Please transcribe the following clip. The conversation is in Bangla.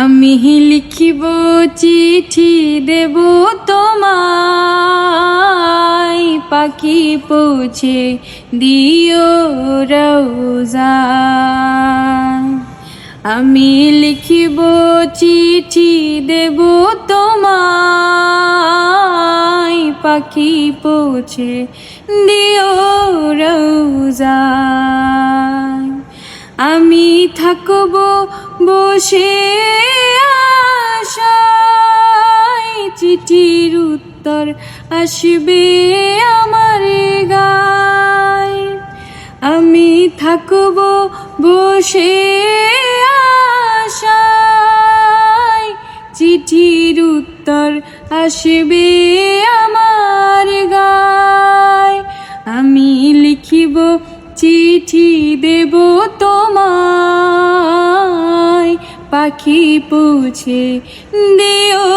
আমি লিখিব চিঠি দেব তোমায়, পাখি পৌঁছে দিও রওজায়। আমি লিখিব চিঠি দেব তোমায়, পাখি পৌঁছে দিও রওজায়। আমি থাকব বসে আশায়, চিঠির উত্তর আসবে আমার গায়। আমি থাকব বসে আশায়, চিঠির উত্তর আসবে আমার গায়। আমি লিখিব চিঠি দেব তোমায়, পাখি পৌঁছে দিও